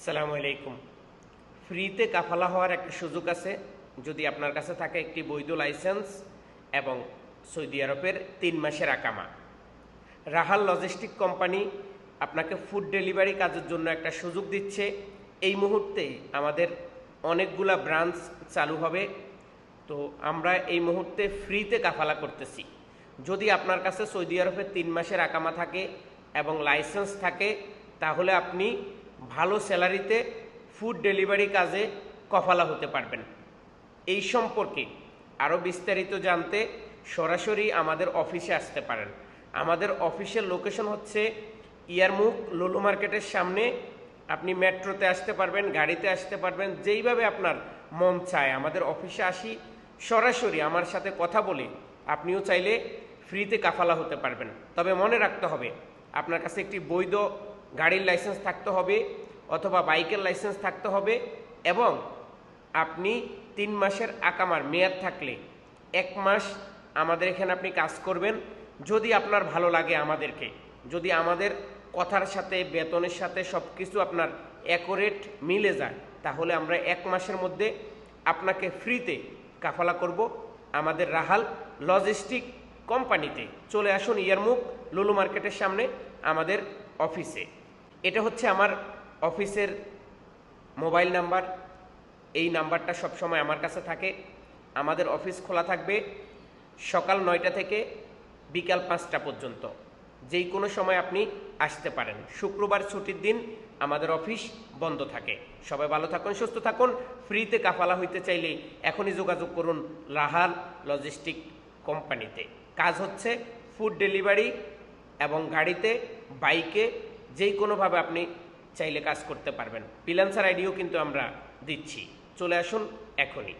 আসসালামু আলাইকুম। ফ্রিতে কাফালা হওয়ার একটা সুযোগ আছে যদি আপনার কাছে থাকে একটি বৈধ লাইসেন্স এবং সৌদি আরবের ৩ মাসের আকামা। রাহাল লজিস্টিক কোম্পানি আপনাকে ফুড ডেলিভারি কাজের জন্য একটা সুযোগ দিচ্ছে। এই মুহূর্তে আমাদের অনেকগুলা ব্রাঞ্চ চালু হবে, তো আমরা এই মুহূর্তে ফ্রিতে কাফালা করতেছি। যদি আপনার কাছে সৌদি আরবের ৩ মাসের আকামা থাকে এবং লাইসেন্স থাকে, তাহলে আপনি ভালো স্যালারিতে ফুড ডেলিভারি কাজে কফালা হতে পারবেন। এই সম্পর্কে আরও বিস্তারিত জানতে সরাসরি আমাদের অফিসে আসতে পারেন। আমাদের অফিসের লোকেশন হচ্ছে ইয়ারমুখ লুলু মার্কেটের সামনে। আপনি মেট্রোতে আসতে পারবেন, গাড়িতে আসতে পারবেন, যেইভাবে আপনার মন চায়। আমাদের অফিসে আসি, সরাসরি আমার সাথে কথা বলে আপনিও চাইলে ফ্রিতে কাফালা হতে পারবেন। তবে মনে রাখতে হবে, আপনার কাছে একটি বৈধ গাড়ির লাইসেন্স থাকতে হবে অথবা বাইকের লাইসেন্স থাকতে হবে, এবং আপনি ৩ মাসের আকামার মেয়াদ থাকলে ১ মাস আমাদের এখানে আপনি কাজ করবেন। যদি আপনার ভালো লাগে আমাদেরকে, যদি আমাদের কথার সাথে বেতনের সাথে সব কিছু আপনার অ্যাকুরেট মিলে যায়, তাহলে আমরা ১ মাসের মধ্যে আপনাকে ফ্রিতে কাফালা করব আমাদের রাহাল লজিস্টিক কোম্পানিতে। চলে আসুন ইয়ারমুখ লুলু মার্কেটের সামনে আমাদের অফিসে। এটা হচ্ছে আমার অফিসের মোবাইল নাম্বার। এই নাম্বারটা সবসময় আমার কাছে থাকে। আমাদের অফিস খোলা থাকবে সকাল ৯টা থেকে বিকাল ৫টা পর্যন্ত। যেই কোনো সময় আপনি আসতে পারেন। শুক্রবার ছুটির দিন আমাদের অফিস বন্ধ থাকে। সবাই ভালো থাকুন, সুস্থ থাকুন। ফ্রিতে কাফালা হইতে চাইলে এখনই যোগাযোগ করুন রাহাল লজিস্টিক কোম্পানিতে। কাজ হচ্ছে ফুড ডেলিভারি এবং গাড়িতে, বাইকে, যেই কোনোভাবে আপনি চাইলে কাজ করতে পারবেন। ফ্রিল্যান্সার আইডিও কিন্তু আমরা দিচ্ছি। চলে আসুন এখনই।